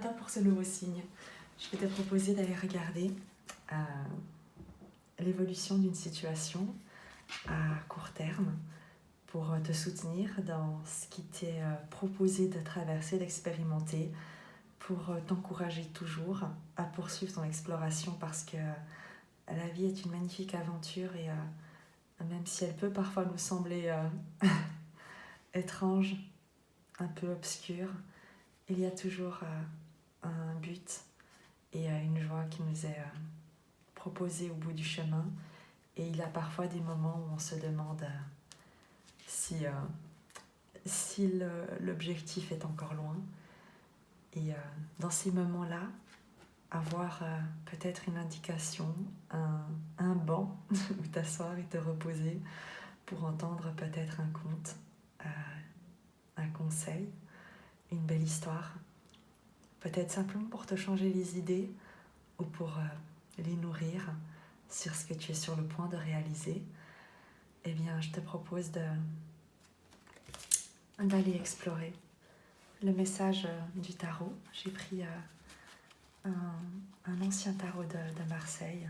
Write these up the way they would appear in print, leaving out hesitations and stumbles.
toi pour ce nouveau signe. Je vais te proposer d'aller regarder l'évolution d'une situation à court terme pour te soutenir dans ce qui t'est proposé de traverser, d'expérimenter, pour t'encourager toujours à poursuivre ton exploration parce que la vie est une magnifique aventure et même si elle peut parfois nous sembler étrange, un peu obscure, il y a toujours un but et une joie qui nous est proposée au bout du chemin. Et il y a parfois des moments où on se demande si l'objectif est encore loin. Et dans ces moments-là, avoir peut-être une indication, un banc où t'asseoir et te reposer pour entendre peut-être un conte, un conseil, une belle histoire, peut-être simplement pour te changer les idées ou pour les nourrir sur ce que tu es sur le point de réaliser, eh bien je te propose d'aller explorer le message du tarot. J'ai pris un ancien tarot de Marseille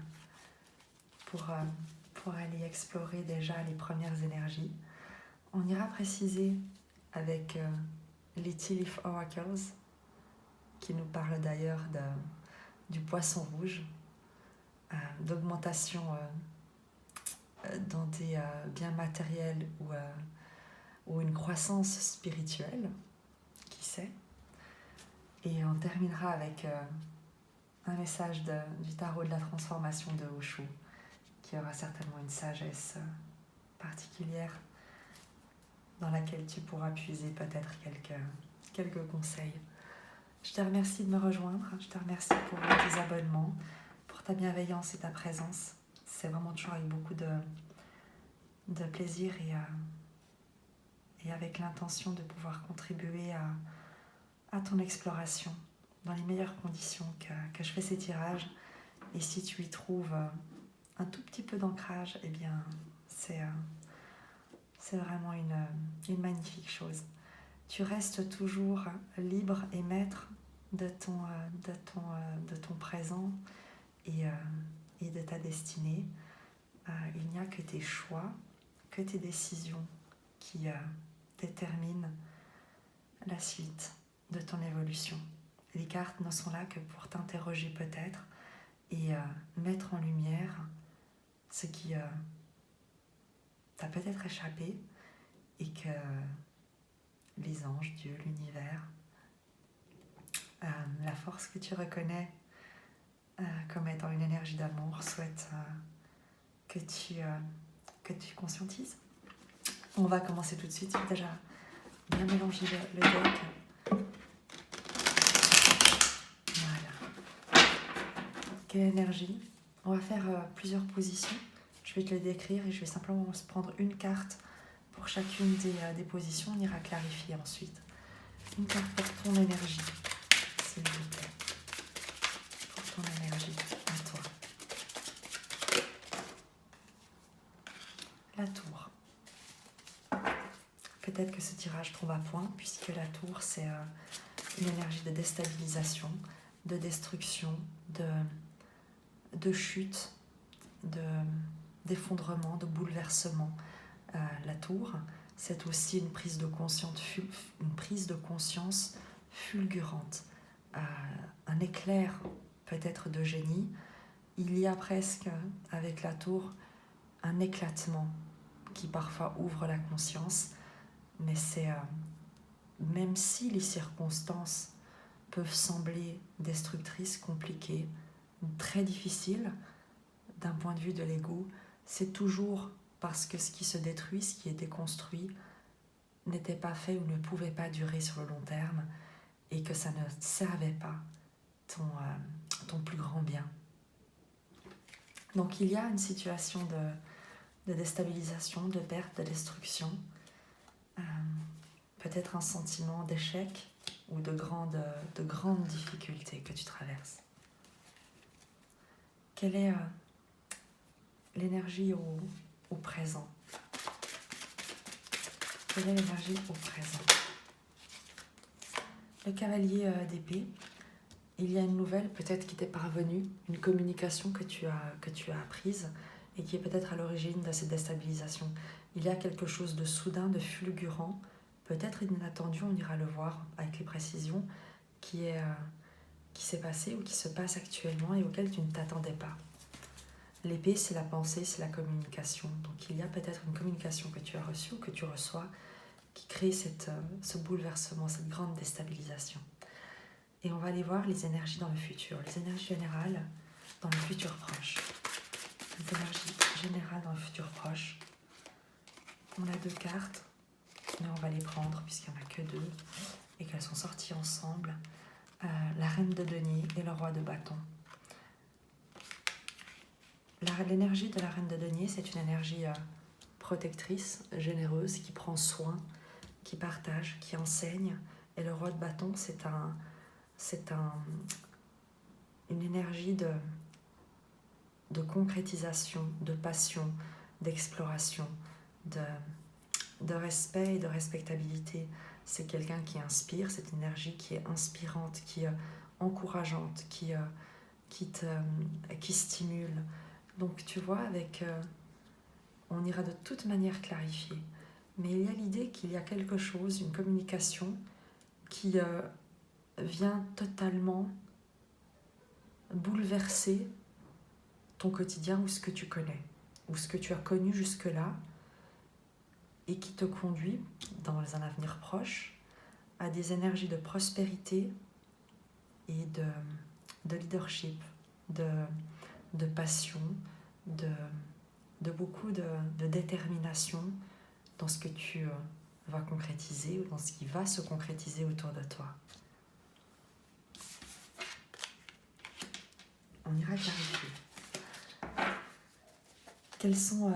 pour aller explorer déjà les premières énergies. On ira préciser avec les Tea Leaf Oracles, qui nous parlent d'ailleurs du poisson rouge, d'augmentation dans des biens matériels ou une croissance spirituelle, qui sait. Et on terminera avec un message du tarot de la transformation de Osho, qui aura certainement une sagesse particulière dans laquelle tu pourras puiser peut-être quelques conseils. Je te remercie de me rejoindre, je te remercie pour tes abonnements, pour ta bienveillance et ta présence. C'est vraiment toujours avec beaucoup de plaisir et avec l'intention de pouvoir contribuer à ton exploration dans les meilleures conditions que je fais ces tirages. Et si tu y trouves un tout petit peu d'ancrage, eh bien c'est vraiment une magnifique chose. Tu restes toujours libre et maître de ton présent et de ta destinée. Il n'y a que tes choix, que tes décisions qui déterminent la suite de ton évolution. Les cartes ne sont là que pour t'interroger peut-être et mettre en lumière ce qui t'a peut-être échappé et que les anges, Dieu, l'univers, la force que tu reconnais comme étant une énergie d'amour souhaite que tu conscientises. On va commencer tout de suite. J'ai déjà bien mélangé le deck. Voilà. Quelle énergie? On va faire plusieurs positions. Je vais te les décrire et je vais simplement prendre une carte pour chacune des positions. On ira clarifier ensuite. Une carte pour ton énergie, s'il vous plaît. Pour ton énergie, à toi. La tour. Peut-être que ce tirage tombe à point, puisque la tour, c'est une énergie de déstabilisation, de destruction, de chute, d'effondrement, de bouleversement. La tour, c'est aussi une prise de conscience fulgurante, un éclair peut-être de génie. Il y a presque, avec la tour, un éclatement qui parfois ouvre la conscience, mais c'est, même si les circonstances peuvent sembler destructrices, compliquées, très difficiles, d'un point de vue de l'ego, c'est toujours parce que ce qui se détruit, ce qui était construit, n'était pas fait ou ne pouvait pas durer sur le long terme et que ça ne servait pas ton plus grand bien. Donc il y a une situation de déstabilisation, de perte, de destruction, peut-être un sentiment d'échec ou de grandes difficultés que tu traverses. Quelle est l'énergie au présent? Quelle est l'énergie au présent? Le cavalier d'épée, il y a une nouvelle peut-être qui t'est parvenue, une communication que tu as apprise et qui est peut-être à l'origine de cette déstabilisation. Il y a quelque chose de soudain, de fulgurant, peut-être inattendu, on ira le voir avec les précisions, qui s'est passé ou qui se passe actuellement et auquel tu ne t'attendais pas. L'épée, c'est la pensée, c'est la communication. Donc il y a peut-être une communication que tu as reçue ou que tu reçois qui crée ce bouleversement, cette grande déstabilisation. Et on va aller voir les énergies dans le futur, les énergies générales dans le futur proche. Les énergies générales dans le futur proche. On a 2 cartes, mais on va les prendre puisqu'il n'y en a que 2 et qu'elles sont sorties ensemble. La reine de denier et le roi de bâton. L'énergie de la reine de denier, c'est une énergie protectrice, généreuse, qui prend soin, qui partage, qui enseigne. Et le roi de bâton, c'est une énergie de concrétisation, de passion, d'exploration, de respect et de respectabilité. C'est quelqu'un qui inspire, cette énergie qui est inspirante, qui est encourageante, qui stimule. Donc tu vois, on ira de toute manière clarifier. Mais il y a l'idée qu'il y a quelque chose, une communication qui vient totalement bouleverser ton quotidien ou ce que tu connais, ou ce que tu as connu jusque-là, et qui te conduit, dans un avenir proche, à des énergies de prospérité et de leadership, de passion, de beaucoup de détermination dans ce que tu vas concrétiser ou dans ce qui va se concrétiser autour de toi. On ira clarifier. Quels sont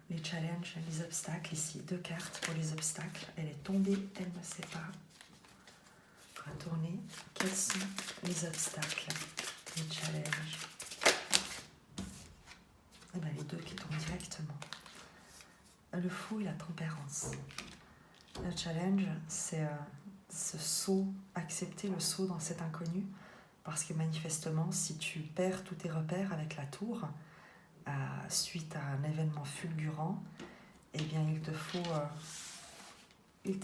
les challenges, les obstacles ici? 2 cartes pour les obstacles. Elle est tombée, elle ne sait pas. Retourner. Quels sont les obstacles, les challenges? Eh bien, les 2 qui tombent directement. Le fou et la tempérance. Le challenge, c'est ce saut, accepter le saut dans cet inconnu, parce que manifestement, si tu perds tous tes repères avec la tour, suite à un événement fulgurant, eh bien il te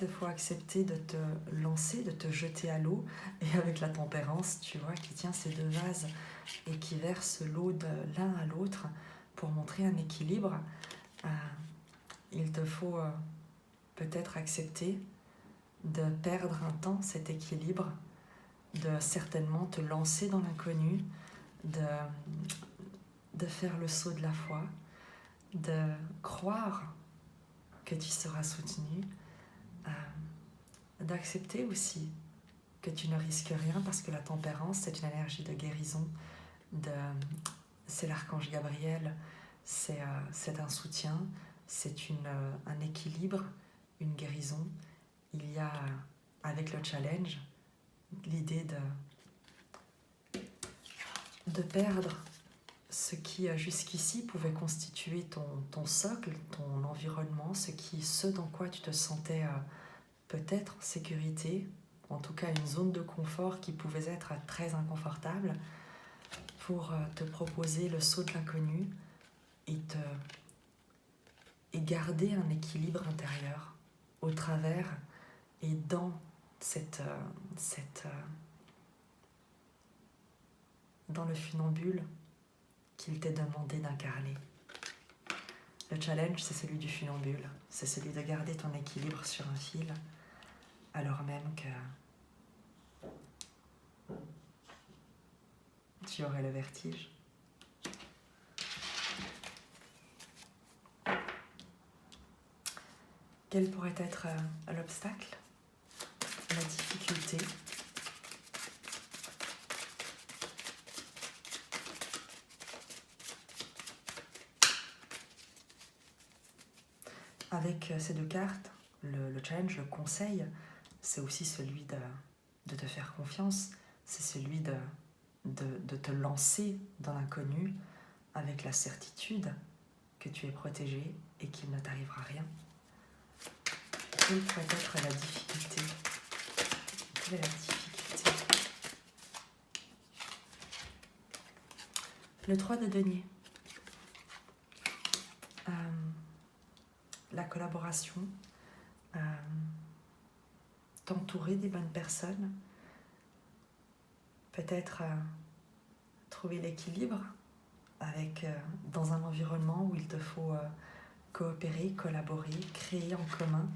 faut accepter de te lancer, de te jeter à l'eau, et avec la tempérance, tu vois, qui tient ces 2 vases et qui verse l'eau de l'un à l'autre pour montrer un équilibre, il te faut peut-être accepter de perdre un temps cet équilibre, de certainement te lancer dans l'inconnu, de faire le saut de la foi, de croire que tu seras soutenu, d'accepter aussi que tu ne risques rien, parce que la tempérance, c'est une énergie de guérison, c'est l'archange Gabriel, c'est un soutien, c'est un équilibre, une guérison. Il y a, avec le challenge, l'idée de perdre ce qui jusqu'ici pouvait constituer ton socle, ton environnement, ce dans quoi tu te sentais peut-être en sécurité, en tout cas une zone de confort qui pouvait être très inconfortable, pour te proposer le saut de l'inconnu et garder un équilibre intérieur au travers et dans dans le funambule qu'il t'est demandé d'incarner. Le challenge, c'est celui du funambule, c'est celui de garder ton équilibre sur un fil, alors même que tu aurais le vertige. Quel pourrait être l'obstacle, la difficulté? Avec ces 2 cartes, le challenge, le conseil, c'est aussi celui de te faire confiance, c'est celui de te lancer dans l'inconnu avec la certitude que tu es protégé et qu'il ne t'arrivera rien. Quelle pourrait être la difficulté? Quelle est la difficulté? Le 3 de denier. La collaboration, t'entourer des bonnes personnes, peut-être trouver l'équilibre avec, dans un environnement où il te faut coopérer, collaborer, créer en commun.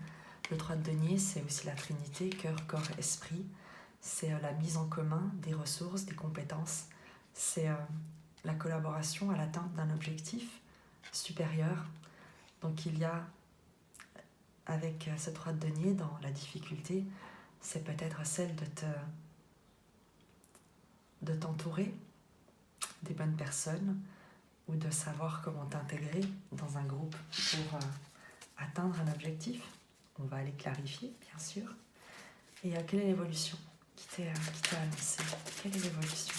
Le 3 de denier, c'est aussi la trinité, cœur, corps, esprit. C'est la mise en commun des ressources, des compétences. C'est la collaboration à l'atteinte d'un objectif supérieur. Donc il y a, avec ce 3 de denier, dans la difficulté, c'est peut-être celle de t'entourer des bonnes personnes ou de savoir comment t'intégrer dans un groupe pour atteindre un objectif. On va aller clarifier, bien sûr. Et quelle est l'évolution qui t'est annoncée? Quelle est l'évolution?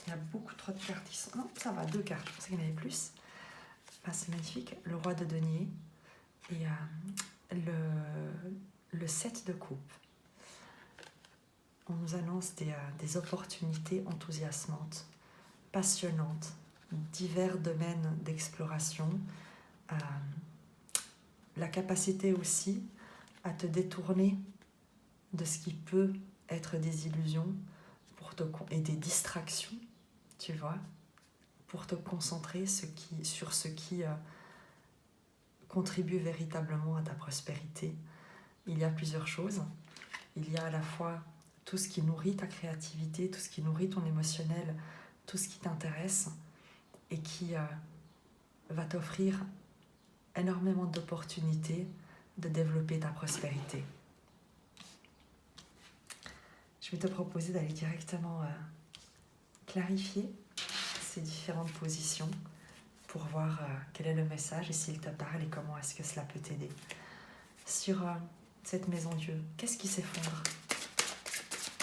Il y a beaucoup trop de cartes qui sont... Non, ça va, 2 cartes, je pensais qu'il y en avait plus. Ah, c'est magnifique. Le roi de denier et le 7 de coupe. On nous annonce des opportunités enthousiasmantes, passionnantes, divers domaines d'exploration, la capacité aussi à te détourner de ce qui peut être des illusions et des distractions, tu vois, pour te concentrer sur ce qui contribue véritablement à ta prospérité. Il y a plusieurs choses. Il y a à la fois tout ce qui nourrit ta créativité, tout ce qui nourrit ton émotionnel, tout ce qui t'intéresse et qui va t'offrir énormément d'opportunités de développer ta prospérité. Je vais te proposer d'aller directement clarifier ces différentes positions pour voir quel est le message et s'il te parle et comment est-ce que cela peut t'aider. Sur cette maison Dieu, qu'est-ce qui s'effondre?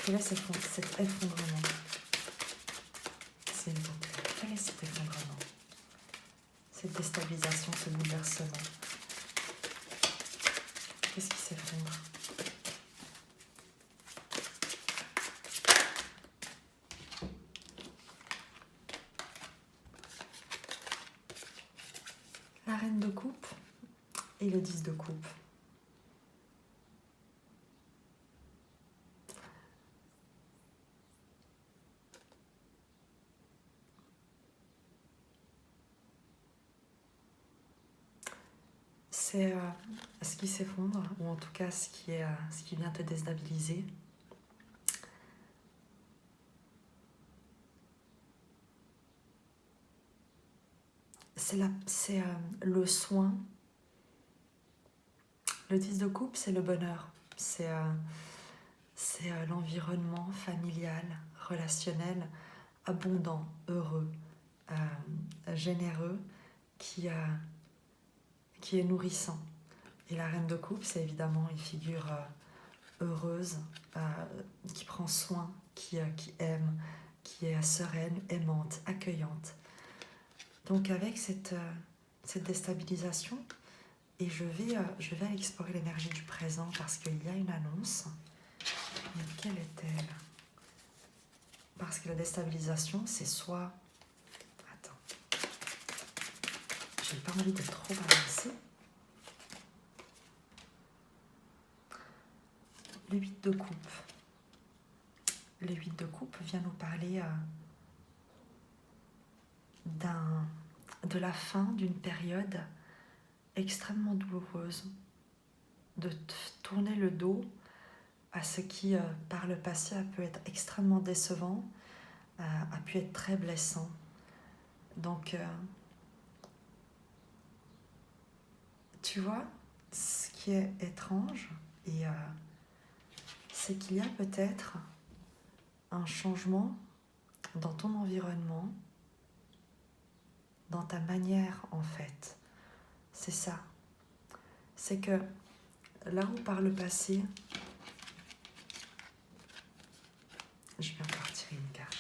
Quel est cet effondrement? S'il vous plaît, quel est cet effondrement? Cette déstabilisation, ce bouleversement. Qu'est-ce qui s'effondre? La reine de coupe et le 10 de coupe. C'est ce qui s'effondre, ou en tout cas ce qui vient te déstabiliser. C'est le soin. Le 10 de coupe, c'est le bonheur. C'est l'environnement familial, relationnel, abondant, heureux, généreux, qui est nourrissant. Et la reine de coupe, c'est évidemment une figure heureuse, qui prend soin, qui aime, qui est sereine, aimante, accueillante. Donc avec cette déstabilisation, et je vais aller explorer l'énergie du présent parce qu'il y a une annonce. Mais quelle est-elle? Parce que la déstabilisation, c'est soit... Attends. J'ai pas envie de trop avancer. Le 8 de coupe. Le 8 de coupe vient nous parler de la fin d'une période extrêmement douloureuse, de tourner le dos à ce qui, par le passé, a pu être extrêmement décevant, a pu être très blessant. Donc, tu vois, ce qui est étrange, et c'est qu'il y a peut-être un changement dans ton environnement, dans ta manière, en fait. C'est ça. C'est que là où par le passé, je vais encore tirer une carte.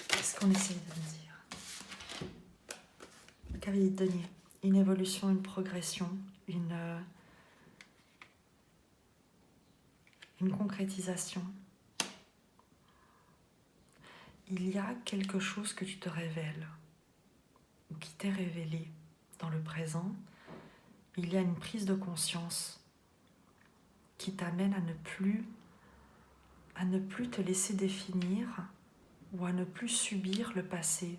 Qu'est-ce qu'on essaye de me dire? Le cavalier de denier. une évolution, une progression, une concrétisation. Il y a quelque chose que tu te révèles, ou qui t'est révélé dans le présent. Il y a une prise de conscience qui t'amène à ne plus te laisser définir ou à ne plus subir le passé,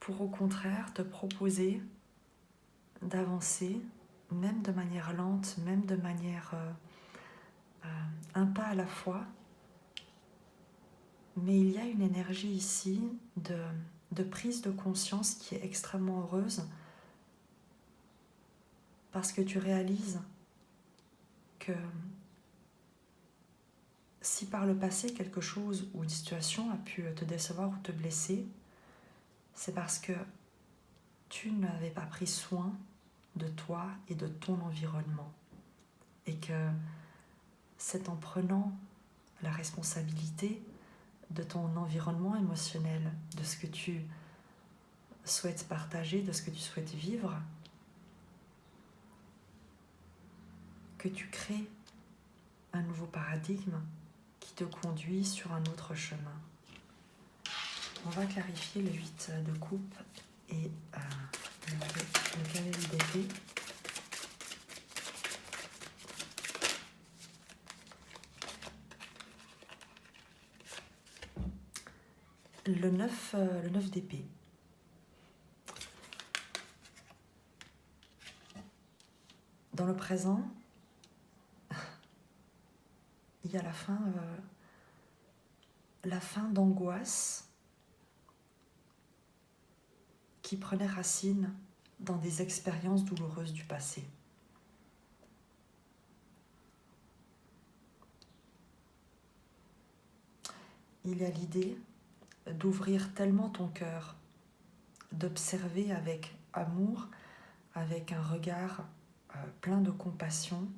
pour au contraire te proposer d'avancer, même de manière lente, même de manière un pas à la fois. Mais il y a une énergie ici de prise de conscience qui est extrêmement heureuse, parce que tu réalises que si par le passé quelque chose ou une situation a pu te décevoir ou te blesser, c'est parce que tu n'avais pas pris soin de toi et de ton environnement. Et que c'est en prenant la responsabilité de ton environnement émotionnel, de ce que tu souhaites partager, de ce que tu souhaites vivre, que tu crées un nouveau paradigme qui te conduit sur un autre chemin. On va clarifier le 8 de coupe et le cavalier d'épée. Le 9 d'épée. Dans le présent, il y a la fin d'angoisse qui prenait racine dans des expériences douloureuses du passé. Il y a l'idée d'ouvrir tellement ton cœur, d'observer avec amour, avec un regard plein de compassion,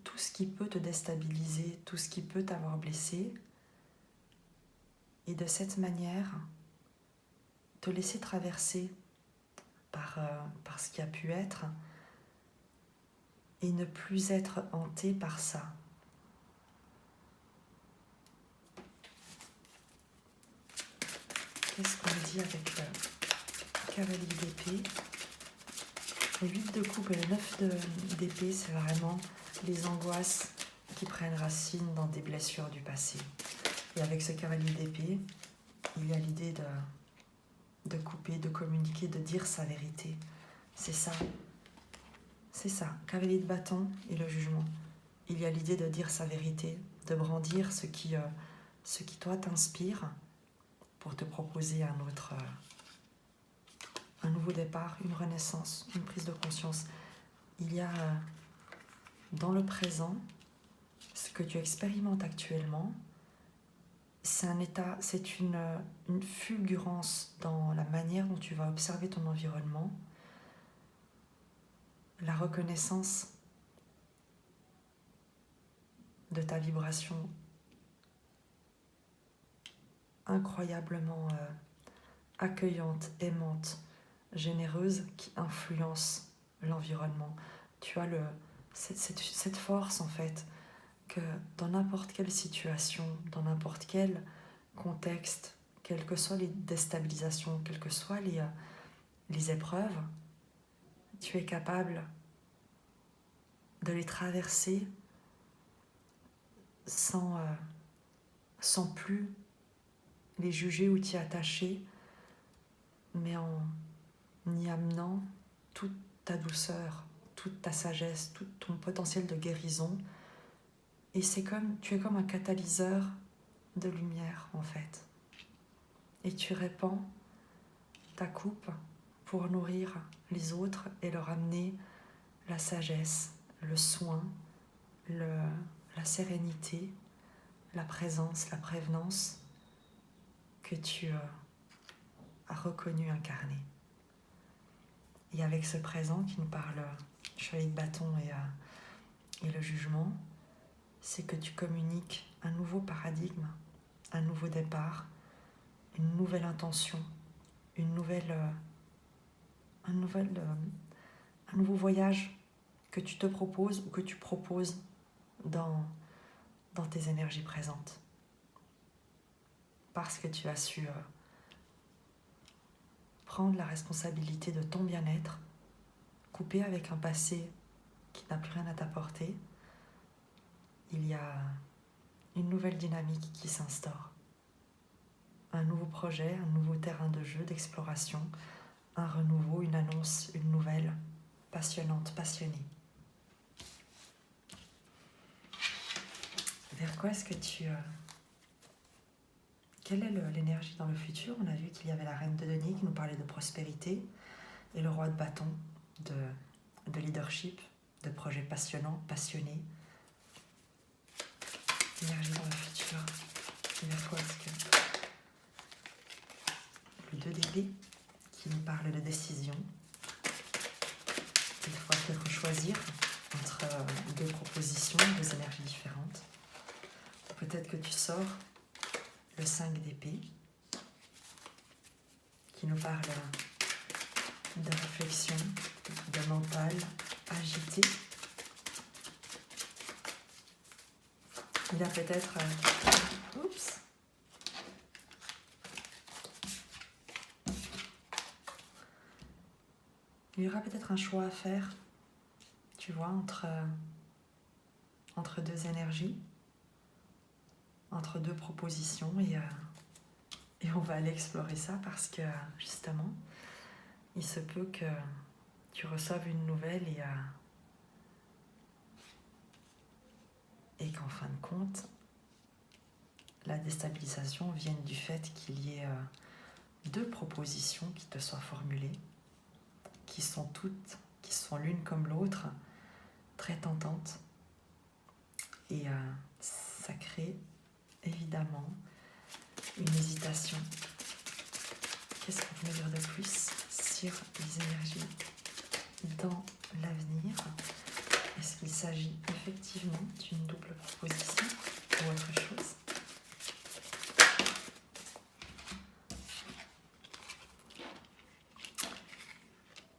tout ce qui peut te déstabiliser, tout ce qui peut t'avoir blessé, et de cette manière, te laisser traverser par ce qui a pu être et ne plus être hanté par ça. Qu'est-ce qu'on dit avec le cavalier d'épée? Le 8 de coupe et le 9 d'épée, c'est vraiment les angoisses qui prennent racine dans des blessures du passé. Et avec ce cavalier d'épée, il y a l'idée de couper, de communiquer, de dire sa vérité. C'est ça. C'est ça. Cavalier de bâton et le jugement. Il y a l'idée de dire sa vérité, de brandir ce qui toi t'inspire pour te proposer un nouveau départ, une renaissance, une prise de conscience. Il y a dans le présent, ce que tu expérimentes actuellement, c'est un état, c'est une fulgurance dans la manière dont tu vas observer ton environnement, la reconnaissance de ta vibration incroyablement accueillante, aimante, généreuse, qui influence l'environnement. Tu as cette force en fait, que dans n'importe quelle situation, dans n'importe quel contexte, quelles que soient les déstabilisations, quelles que soient les épreuves, tu es capable de les traverser sans plus les juger ou t'y attacher, mais en y amenant toute ta douceur, toute ta sagesse, tout ton potentiel de guérison. Et tu es comme un catalyseur de lumière en fait. Et tu répands ta coupe pour nourrir les autres et leur amener la sagesse, le soin, la sérénité, la présence, la prévenance que tu as reconnu incarner. Et avec ce présent qui nous parle du chevalier de bâton et le jugement, c'est que tu communiques un nouveau paradigme, un nouveau départ, une nouvelle intention, une nouvelle, un nouveau voyage que tu te proposes ou que tu proposes dans tes énergies présentes. Parce que tu as su prendre la responsabilité de ton bien-être, couper avec un passé qui n'a plus rien à t'apporter, il y a une nouvelle dynamique qui s'instaure. Un nouveau projet, un nouveau terrain de jeu, d'exploration, un renouveau, une annonce, une nouvelle passionnante, passionnée. Vers quoi est-ce que tu... Quelle est l'énergie dans le futur? On a vu qu'il y avait la reine de denier qui nous parlait de prospérité et le roi de bâton de leadership, de projets passionnants, passionnés. L'énergie dans le futur. Et vers quoi est-ce que... Le 2 d'épée qui nous parle de décision. Il faut peut-être choisir entre deux propositions, deux énergies différentes. Peut-être que tu sors le 5 d'épée qui nous parle de réflexion, de mental agité. Il a peut-être... Il y aura peut-être un choix à faire, tu vois, entre deux énergies, entre deux propositions, et on va aller explorer ça parce que, justement, il se peut que tu reçoives une nouvelle et qu'en fin de compte, la déstabilisation vienne du fait qu'il y ait deux propositions qui te soient formulées, qui sont l'une comme l'autre, très tentantes. Et ça crée évidemment une hésitation. Qu'est-ce qu'on peut dire de plus sur les énergies dans l'avenir? Est-ce qu'il s'agit effectivement d'une double proposition ou autre chose?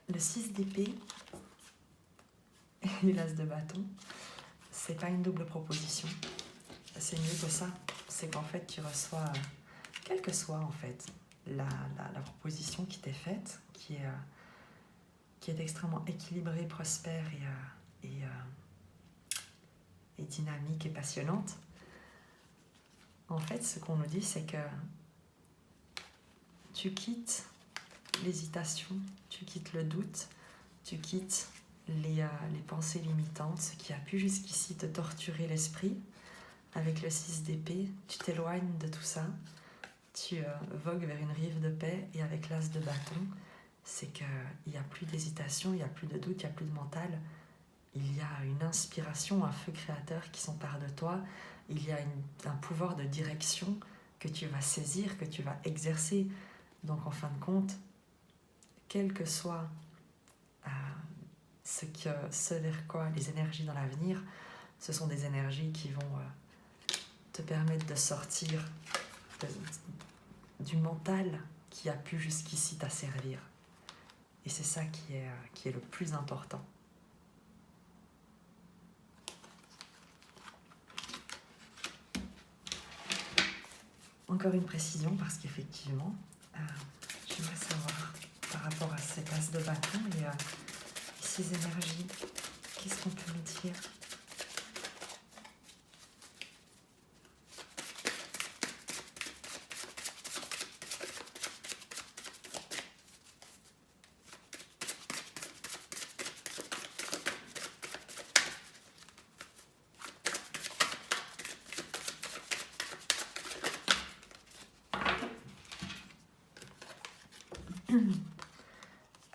Le 6 d'épée et l'as de bâton, c'est pas une double proposition. C'est mieux que ça. C'est qu'en fait, tu reçois, quelle que soit en fait la proposition qui t'est faite, qui est extrêmement équilibrée, prospère et dynamique et passionnante. En fait, ce qu'on nous dit, c'est que tu quittes l'hésitation, tu quittes le doute, tu quittes les pensées limitantes, ce qui a pu jusqu'ici te torturer l'esprit. Avec le 6 d'épée, tu t'éloignes de tout ça, tu vogues vers une rive de paix, et avec l'as de bâton, c'est qu'il n'y a plus d'hésitation, il n'y a plus de doute, il n'y a plus de mental. Il y a une inspiration, un feu créateur qui s'empare de toi, il y a un pouvoir de direction que tu vas saisir, que tu vas exercer. Donc en fin de compte, quel que soit ce vers quoi les énergies dans l'avenir, ce sont des énergies qui vont te permettre de sortir du mental qui a pu jusqu'ici t'asservir. Et c'est ça qui est le plus important. Encore une précision, parce qu'effectivement, j'aimerais savoir par rapport à cet as de bâton et ces énergies, qu'est-ce qu'on peut nous dire ?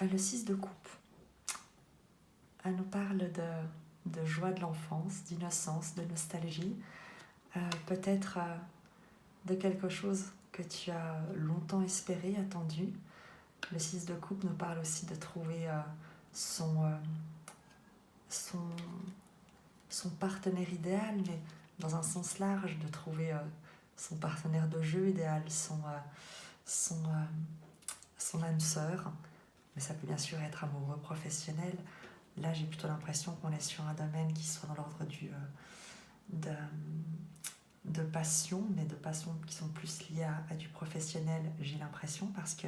Le 6 de coupe, elle nous parle de joie de l'enfance, d'innocence, de nostalgie, peut-être de quelque chose que tu as longtemps espéré, attendu. Le 6 de coupe nous parle aussi de trouver son partenaire idéal, mais dans un sens large, de trouver son partenaire de jeu idéal, son âme sœur, mais ça peut bien sûr être amoureux, professionnel. Là, j'ai plutôt l'impression qu'on est sur un domaine qui soit dans l'ordre de passion, mais de passions qui sont plus liées à du professionnel, j'ai l'impression, parce que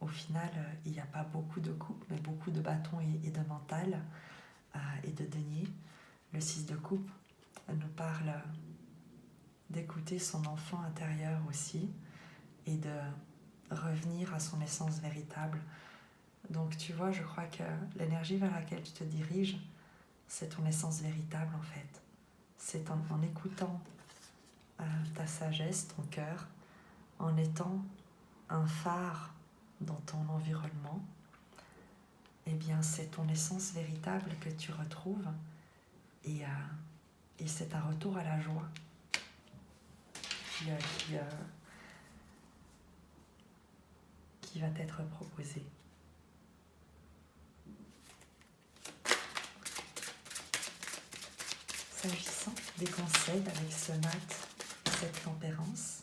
au final, il n'y a pas beaucoup de coupe, mais beaucoup de bâtons et de mental et de denier. Le 6 de coupe nous parle d'écouter son enfant intérieur aussi et de revenir à son essence véritable. Donc tu vois, je crois que l'énergie vers laquelle tu te diriges, c'est ton essence véritable en fait. C'est en écoutant ta sagesse, ton cœur, en étant un phare dans ton environnement, eh bien c'est ton essence véritable que tu retrouves et c'est un retour à la joie qui va t'être proposé. S'agissant des conseils avec ce mat et cette tempérance,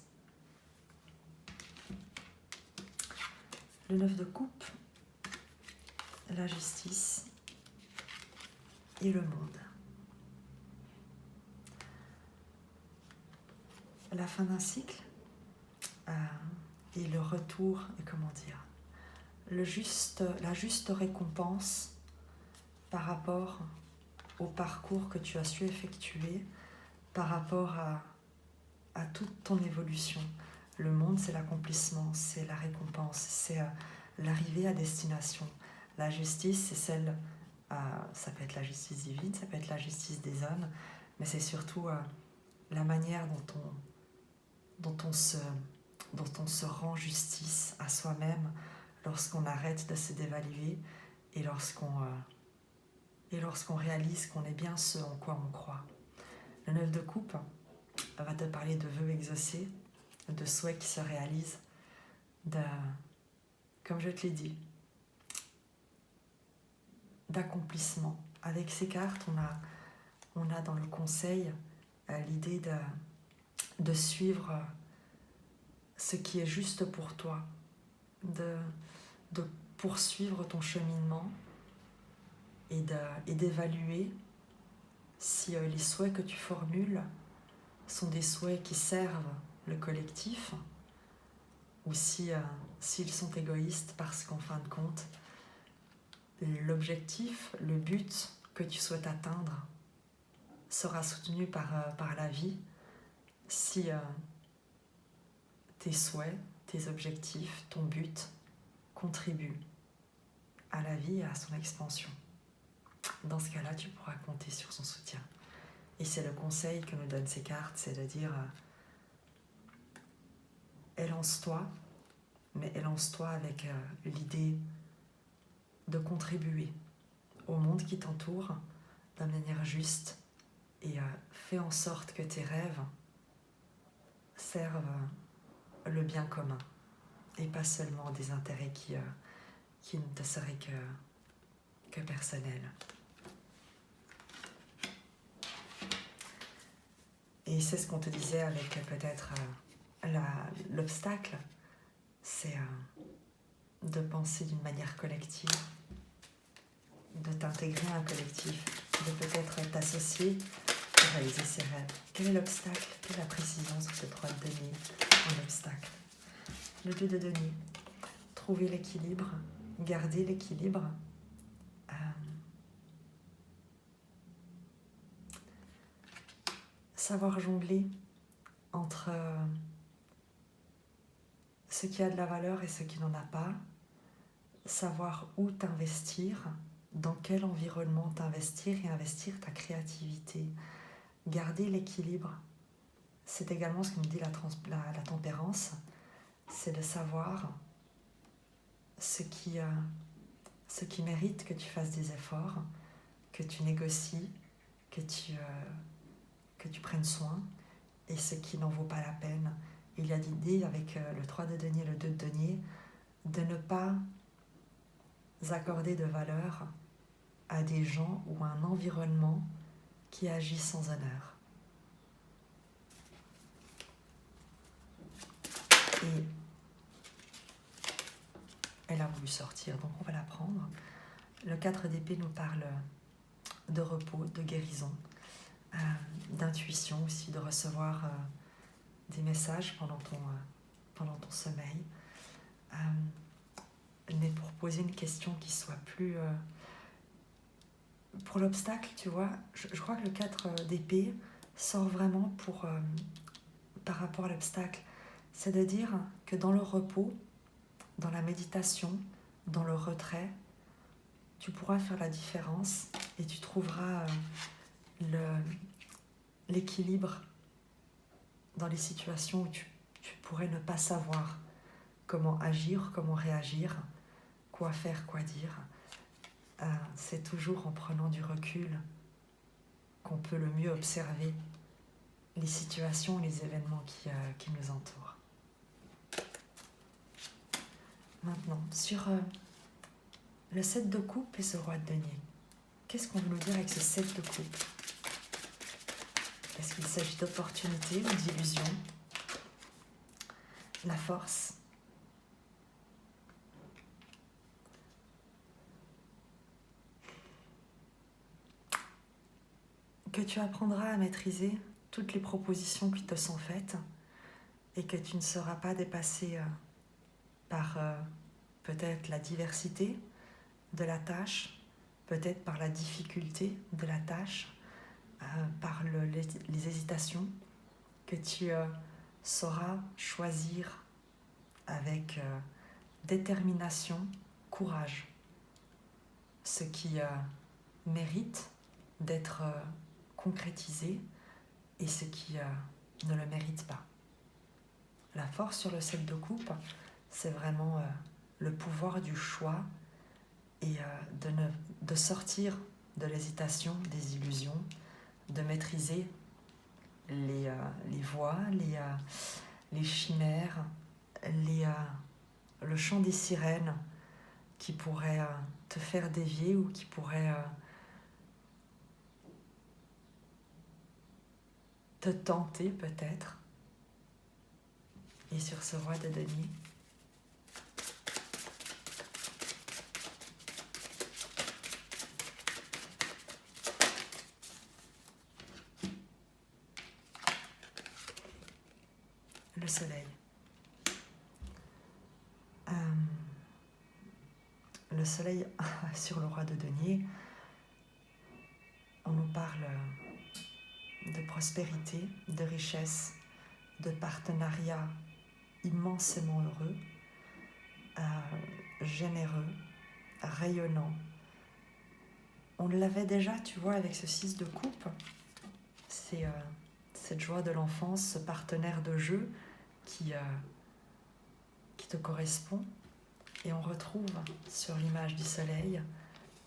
le 9 de coupe, la justice et le monde. La fin d'un cycle et le retour, la juste récompense par rapport au parcours que tu as su effectuer, par rapport à toute ton évolution. Le monde, c'est l'accomplissement, c'est la récompense, c'est l'arrivée à destination. La justice, c'est celle, ça peut être la justice divine, ça peut être la justice des hommes, mais c'est surtout la manière dont on se rend justice à soi-même lorsqu'on arrête de se dévaluer et lorsqu'on réalise qu'on est bien ce en quoi on croit. Le 9 de coupe va te parler de vœux exaucés, de souhaits qui se réalisent, comme je te l'ai dit, d'accomplissement. Avec ces cartes, on a dans le conseil l'idée de suivre ce qui est juste pour toi, de poursuivre ton cheminement et d'évaluer si les souhaits que tu formules sont des souhaits qui servent le collectif ou s'ils sont égoïstes parce qu'en fin de compte, l'objectif, le but que tu souhaites atteindre sera soutenu par la vie si tes souhaits, tes objectifs, ton but contribuent à la vie et à son expansion. Dans ce cas-là, tu pourras compter sur son soutien. Et c'est le conseil que nous donnent ces cartes, c'est de dire élance-toi, mais élance-toi avec l'idée de contribuer au monde qui t'entoure d'une manière juste et fais en sorte que tes rêves servent le bien commun et pas seulement des intérêts qui ne te seraient que personnels. Et c'est ce qu'on te disait avec peut-être l'obstacle, c'est de penser d'une manière collective, de t'intégrer à un collectif, de peut-être t'associer pour réaliser ses rêves. Quel est l'obstacle? Quelle est la précision sur ce 3 de denier en obstacle? Le 2 de denier, trouver l'équilibre, garder l'équilibre, savoir jongler entre ce qui a de la valeur et ce qui n'en a pas, savoir où t'investir, dans quel environnement t'investir et investir ta créativité. Garder l'équilibre, c'est également ce que nous dit la tempérance, c'est de savoir ce qui mérite que tu fasses des efforts, que tu négocies, que tu prennes soin, et ce qui n'en vaut pas la peine. Il y a l'idée avec le 3 de denier, le 2 de denier, de ne pas accorder de valeur à des gens ou à un environnement qui agit sans honneur. Et elle a voulu sortir, donc on va la prendre. Le 4 d'épée nous parle de repos, de guérison, d'intuition aussi, de recevoir des messages pendant ton sommeil. Mais pour poser une question qui soit plus... pour l'obstacle, tu vois, je crois que le 4 d'épée sort vraiment par rapport à l'obstacle. C'est de dire que dans le repos, dans la méditation, dans le retrait, tu pourras faire la différence et tu trouveras l'équilibre dans les situations où tu pourrais ne pas savoir comment agir, comment réagir, quoi faire, quoi dire. C'est toujours en prenant du recul qu'on peut le mieux observer les situations, les événements qui nous entourent. Maintenant, sur le 7 de coupe et ce roi de denier, qu'est-ce qu'on veut nous dire avec ce 7 de coupe? Est-ce qu'il s'agit d'opportunités ou d'illusions? La force. Que tu apprendras à maîtriser toutes les propositions qui te sont faites et que tu ne seras pas dépassé par peut-être la diversité de la tâche, peut-être par la difficulté de la tâche, par les hésitations, que tu sauras choisir avec détermination, courage, ce qui mérite d'être concrétisé et ce qui ne le mérite pas. La force sur le 7 de coupe, c'est vraiment le pouvoir du choix et de sortir de l'hésitation, des illusions, de maîtriser les voies, les chimères, le chant des sirènes qui pourraient te faire dévier ou qui pourraient te tenter peut-être. Et sur ce roi de denier, le soleil. Le soleil sur le roi de denier, on nous parle de prospérité, de richesse, de partenariat immensément heureux, généreux, rayonnant. On l'avait déjà, tu vois, avec ce 6 de coupe. C'est cette joie de l'enfance, ce partenaire de jeu qui te correspond. Et on retrouve sur l'image du soleil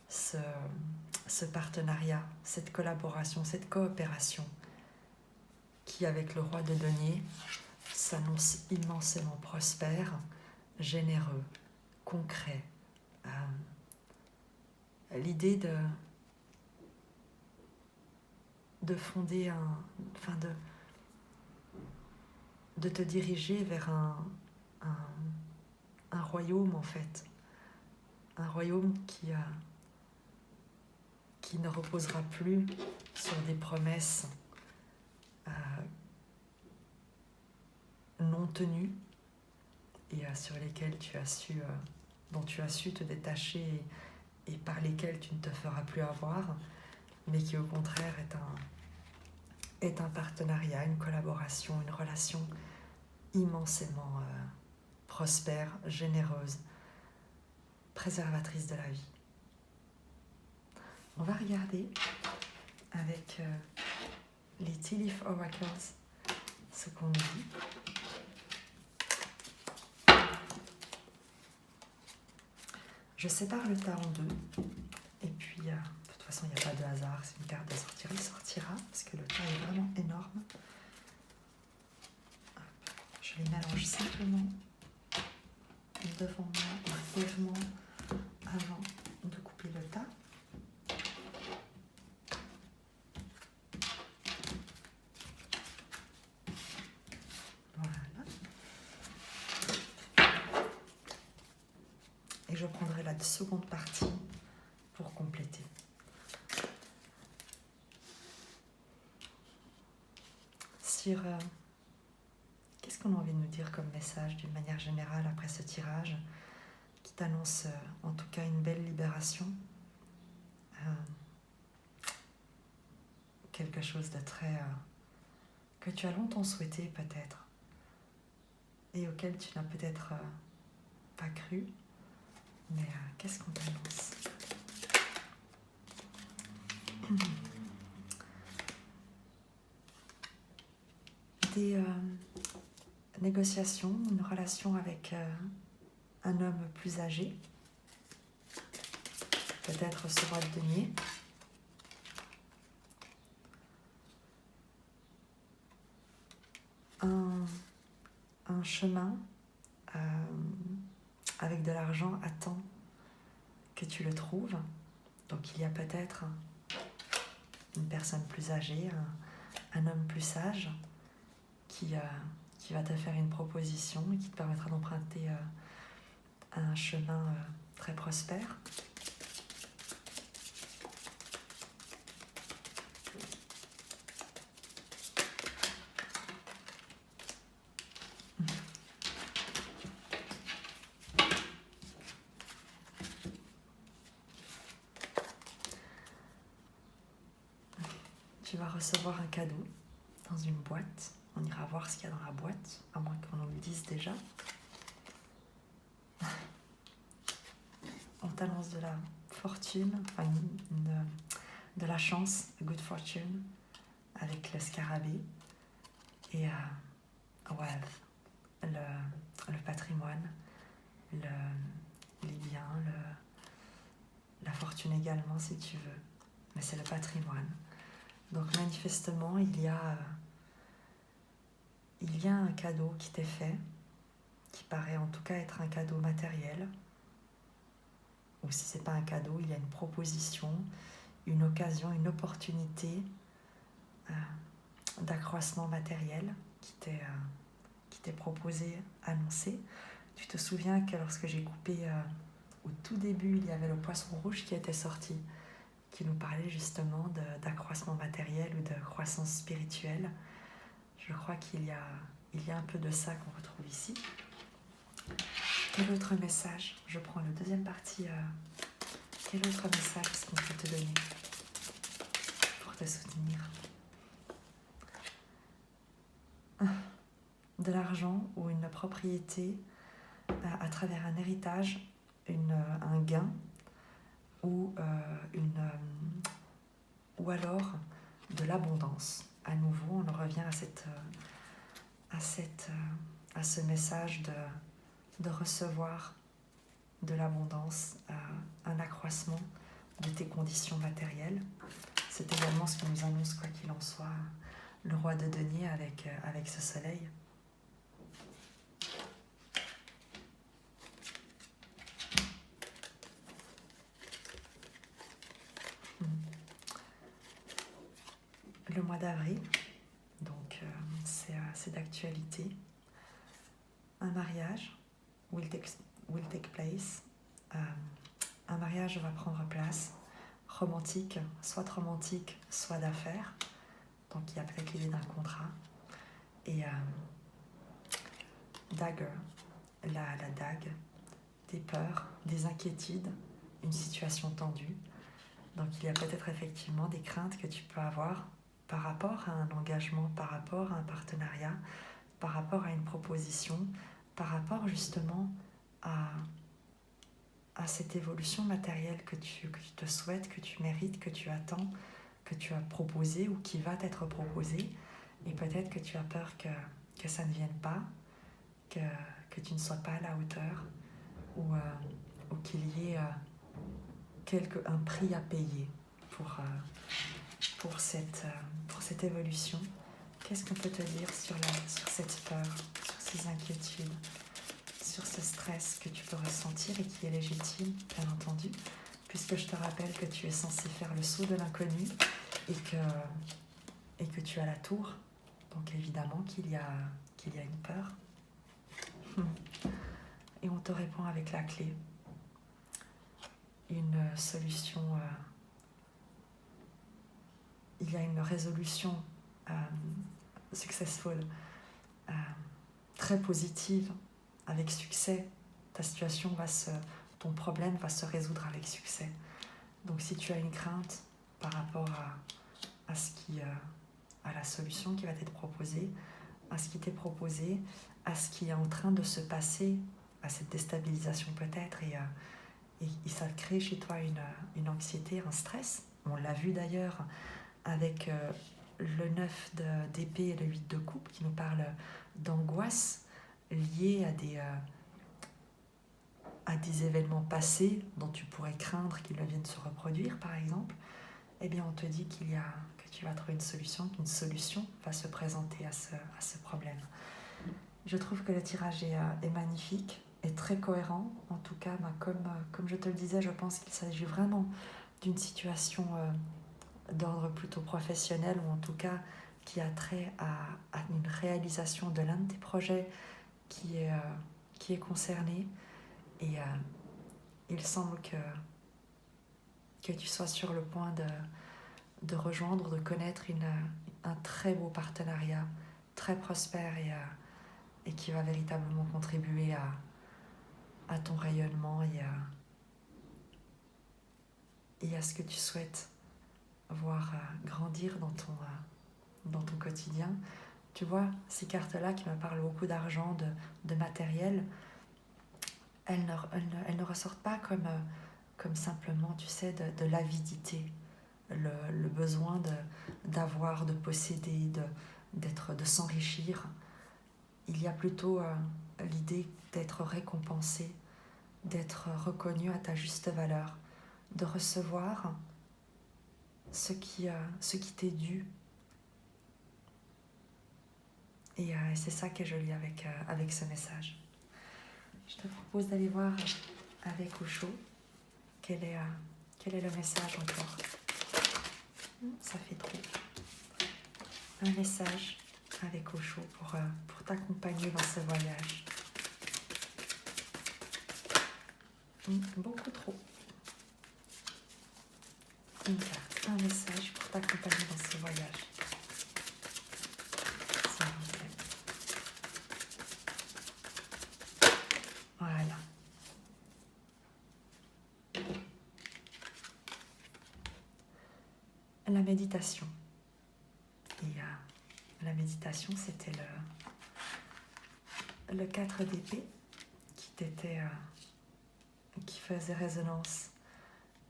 ce partenariat, cette collaboration, cette coopération qui, avec le roi de denier, s'annonce immensément prospère, généreux, concret. L'idée de fonder de te diriger vers un royaume en fait, un royaume qui ne reposera plus sur des promesses non tenues et sur lesquelles dont tu as su te détacher et par lesquelles tu ne te feras plus avoir, mais qui au contraire est un partenariat, une collaboration, une relation immensément prospère, généreuse, préservatrice de la vie. On va regarder avec les Tea Leaf Oracles ce qu'on nous dit. Je sépare le tas en deux et puis de toute façon il n'y a pas de hasard, c'est une carte de sortir, il sortira parce que le tas est vraiment énorme. Je les mélange simplement devant moi, brièvement avant de couper le tas. Voilà. la seconde partie pour compléter. Sur qu'est-ce qu'on a envie de nous dire comme message d'une manière générale après ce tirage qui t'annonce en tout cas une belle libération, quelque chose de très que tu as longtemps souhaité peut-être et auquel tu n'as peut-être pas cru, mais qu'est-ce qu'on t'annonce? Des négociations, une relation avec un homme plus âgé, peut-être ce roi de denier. Un chemin avec de l'argent attend que tu le trouves. Donc il y a peut-être une personne plus âgée, un homme plus sage qui va te faire une proposition et qui te permettra d'emprunter un chemin très prospère. Tu vas recevoir un cadeau dans une boîte. On ira voir ce qu'il y a dans la boîte, à moins qu'on nous le dise déjà. On t'annonce de la fortune, enfin de la chance, good fortune, avec le scarabée. Et le patrimoine, les biens, la fortune également si tu veux. Mais c'est le patrimoine. Donc manifestement, il y a un cadeau qui t'est fait, qui paraît en tout cas être un cadeau matériel. Ou si ce n'est pas un cadeau, il y a une proposition, une occasion, une opportunité d'accroissement matériel qui t'est proposé, annoncé. Tu te souviens que lorsque j'ai coupé au tout début, il y avait le poisson rouge qui était sorti, qui nous parlait justement d'accroissement matériel ou de croissance spirituelle. Je crois qu'il y a un peu de ça qu'on retrouve ici. Quel autre message? Je prends la deuxième partie. Quel autre message est-ce qu'on peut te donner pour te soutenir? De l'argent ou une propriété à travers un héritage, un gain ou alors de l'abondance. À nouveau, on en revient à ce message de recevoir de l'abondance, un accroissement de tes conditions matérielles. C'est également ce qui nous annonce, quoi qu'il en soit, le roi de denier avec ce soleil. Le mois d'avril, donc c'est d'actualité. Un mariage will take place. Un mariage va prendre place, romantique, soit d'affaires. Donc il y a peut-être l'idée d'un contrat. Et dagger, la dague, des peurs, des inquiétudes, une situation tendue. Donc il y a peut-être effectivement des craintes que tu peux avoir par rapport à un engagement, par rapport à un partenariat, par rapport à une proposition, par rapport justement à cette évolution matérielle que tu te souhaites, que tu mérites, que tu attends, que tu as proposé ou qui va t'être proposé. Et peut-être que tu as peur que ça ne vienne pas, que tu ne sois pas à la hauteur ou qu'il y ait un prix à payer pour cette évolution. Qu'est-ce qu'on peut te dire sur cette peur, sur ces inquiétudes, sur ce stress que tu peux ressentir et qui est légitime, bien entendu, puisque je te rappelle que tu es censé faire le saut de l'inconnu et que tu as la tour. Donc évidemment qu'il y a une peur. Et on te répond avec la clé. une solution, il y a une résolution successful, très positive, avec succès. Ta situation ton problème va se résoudre avec succès. Donc si tu as une crainte par rapport à la solution qui va t'être proposée, à ce qui t'est proposé, à ce qui est en train de se passer, à cette déstabilisation peut-être, et ça crée chez toi une anxiété, un stress. On l'a vu d'ailleurs avec le 9 d'épée et le 8 de coupe qui nous parle d'angoisse liée à des événements passés dont tu pourrais craindre qu'ils viennent se reproduire par exemple. Eh bien on te dit que tu vas trouver une solution, qu'une solution va se présenter à ce problème. Je trouve que le tirage est magnifique, est très cohérent. En tout cas, comme je te le disais, je pense qu'il s'agit vraiment d'une situation d'ordre plutôt professionnel, ou en tout cas qui a trait à une réalisation de l'un de tes projets qui est concerné. Et il semble que tu sois sur le point de rejoindre, de connaître un très beau partenariat, très prospère et qui va véritablement contribuer à ton rayonnement et à ce que tu souhaites voir grandir dans ton quotidien. Tu vois, ces cartes-là qui me parlent beaucoup d'argent, de matériel, elles ne ressortent pas comme simplement, tu sais, de l'avidité, le besoin d'avoir, de posséder, de s'enrichir. Il y a plutôt l'idée d'être récompensé, d'être reconnu à ta juste valeur, de recevoir ce qui t'est dû. Et c'est ça qui est joli avec ce message. Je te propose d'aller voir avec Osho quel est le message encore. Ça fait trop. Un message avec Osho pour t'accompagner dans ce voyage. Beaucoup trop. Une carte, un message pour t'accompagner dans ce voyage. S'il vous plaît. Voilà. La méditation. Et la méditation, c'était le 4 d'épée qui faisait résonance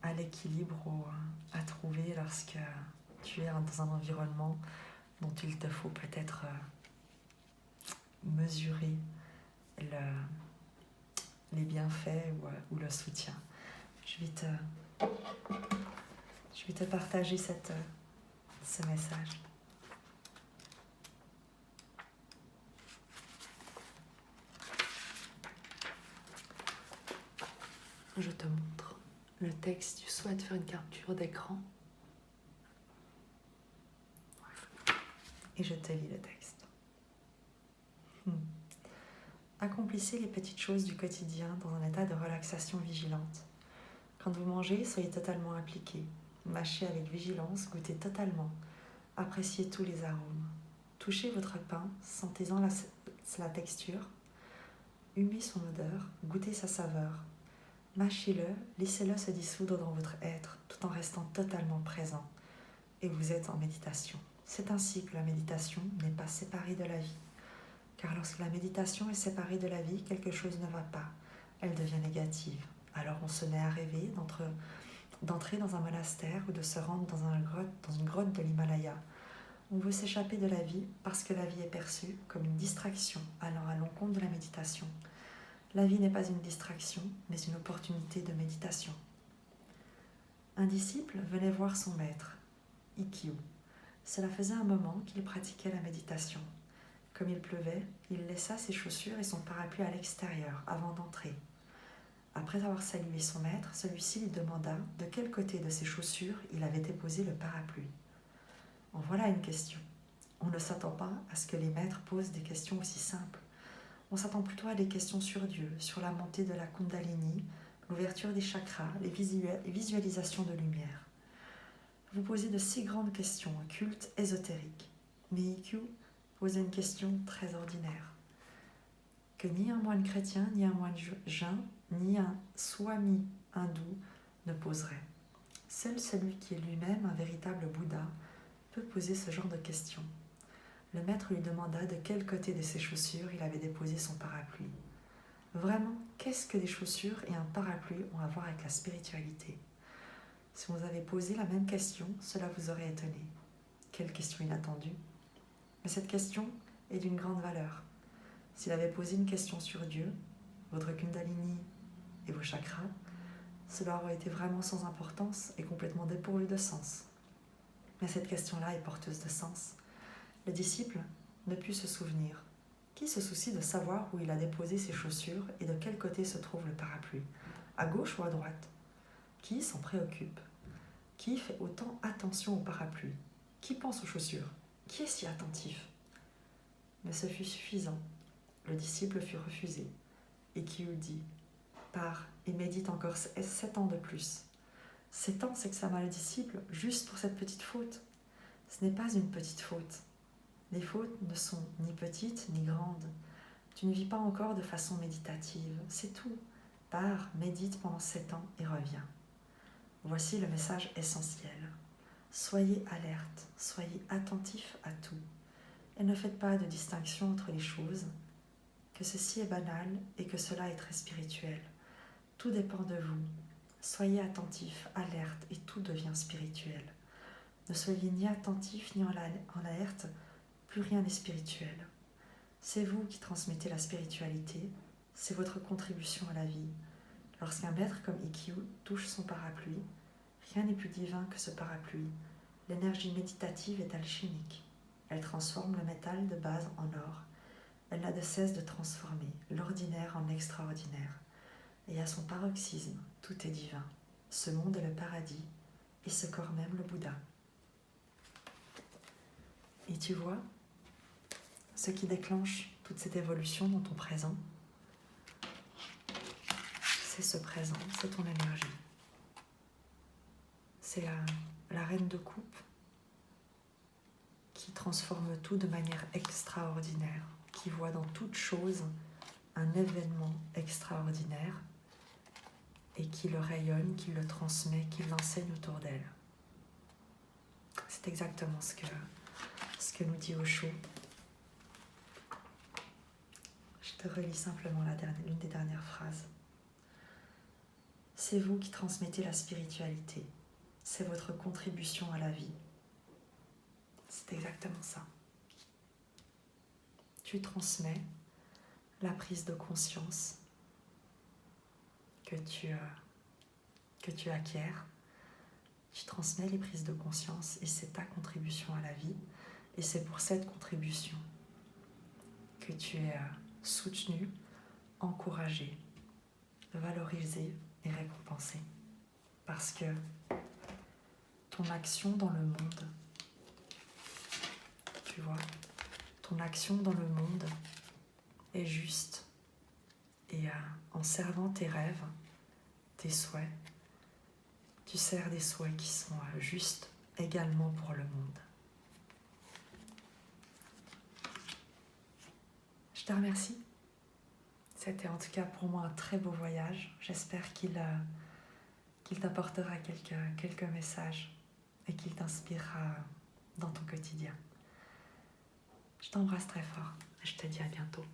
à l'équilibre ou à trouver lorsque tu es dans un environnement dont il te faut peut-être mesurer les bienfaits ou le soutien. Je vais te partager ce message. Je te montre le texte. Tu souhaites faire une capture d'écran et je te lis le texte. Accomplissez les petites choses du quotidien dans un état de relaxation vigilante. Quand vous mangez, soyez totalement impliqué. Mâchez avec vigilance, goûtez totalement. Appréciez tous les arômes. Touchez votre pain, sentez-en la texture. Humez son odeur, goûtez sa saveur. Mâchez-le, laissez-le se dissoudre dans votre être tout en restant totalement présent. Et vous êtes en méditation. C'est ainsi que la méditation n'est pas séparée de la vie. Car lorsque la méditation est séparée de la vie, quelque chose ne va pas. Elle devient négative. Alors on se met à rêver d'entrer dans un monastère ou de se rendre dans une grotte de l'Himalaya. On veut s'échapper de la vie parce que la vie est perçue comme une distraction allant à l'encontre de la méditation. La vie n'est pas une distraction, mais une opportunité de méditation. Un disciple venait voir son maître, Ikkyu. Cela faisait un moment qu'il pratiquait la méditation. Comme il pleuvait, il laissa ses chaussures et son parapluie à l'extérieur avant d'entrer. Après avoir salué son maître, celui-ci lui demanda de quel côté de ses chaussures il avait déposé le parapluie. En voilà une question. On ne s'attend pas à ce que les maîtres posent des questions aussi simples. On s'attend plutôt à des questions sur Dieu, sur la montée de la Kundalini, l'ouverture des chakras, les visualisations de lumière. Vous posez de si grandes questions occultes, ésotériques. Mais IQ posait une question très ordinaire, que ni un moine chrétien, ni un moine jain, ni un swami hindou ne poserait. Seul celui qui est lui-même un véritable Bouddha peut poser ce genre de questions. Le maître lui demanda de quel côté de ses chaussures il avait déposé son parapluie. Vraiment, qu'est-ce que des chaussures et un parapluie ont à voir avec la spiritualité ? Si vous avez posé la même question, cela vous aurait étonné. Quelle question inattendue! Mais cette question est d'une grande valeur. S'il avait posé une question sur Dieu, votre Kundalini et vos chakras, cela aurait été vraiment sans importance et complètement dépourvu de sens. Mais cette question-là est porteuse de sens. Le disciple ne put se souvenir. Qui se soucie de savoir où il a déposé ses chaussures et de quel côté se trouve le parapluie, à gauche ou à droite? Qui s'en préoccupe? Qui fait autant attention au parapluie? Qui pense aux chaussures? Qui est si attentif? Mais ce fut suffisant. Le disciple fut refusé. Et Kiyu dit: pars et médite encore 7 ans de plus. 7 ans, c'est que ça m'a le disciple, juste pour cette petite faute. Ce n'est pas une petite faute. Les fautes ne sont ni petites ni grandes. Tu ne vis pas encore de façon méditative, c'est tout. Pars, médite pendant 7 ans et reviens. Voici le message essentiel. Soyez alerte, soyez attentif à tout. Et ne faites pas de distinction entre les choses, que ceci est banal et que cela est très spirituel. Tout dépend de vous. Soyez attentif, alerte et tout devient spirituel. Ne soyez ni attentif ni en alerte, plus rien n'est spirituel. C'est vous qui transmettez la spiritualité, c'est votre contribution à la vie. Lorsqu'un maître comme Ikkyu touche son parapluie, rien n'est plus divin que ce parapluie. L'énergie méditative est alchimique. Elle transforme le métal de base en or. Elle n'a de cesse de transformer l'ordinaire en extraordinaire. Et à son paroxysme, tout est divin. Ce monde est le paradis, et ce corps même le Bouddha. Et tu vois, ce qui déclenche toute cette évolution dans ton présent, c'est ce présent, c'est ton énergie. C'est la reine de coupe qui transforme tout de manière extraordinaire, qui voit dans toute chose un événement extraordinaire et qui le rayonne, qui le transmet, qui l'enseigne autour d'elle. C'est exactement ce que nous dit Osho. Je te relis simplement l'une des dernières phrases. C'est vous qui transmettez la spiritualité. C'est votre contribution à la vie. C'est exactement ça. Tu transmets la prise de conscience que tu acquiers. Tu transmets les prises de conscience et c'est ta contribution à la vie. Et c'est pour cette contribution que tu es soutenu, encouragé, valorisé et récompensé. Parce que ton action dans le monde, tu vois, ton action dans le monde est juste. Et en servant tes rêves, tes souhaits, tu sers des souhaits qui sont justes également pour le monde. Je te remercie. C'était en tout cas pour moi un très beau voyage. J'espère qu'il t'apportera quelques messages et qu'il t'inspirera dans ton quotidien. Je t'embrasse très fort et je te dis à bientôt.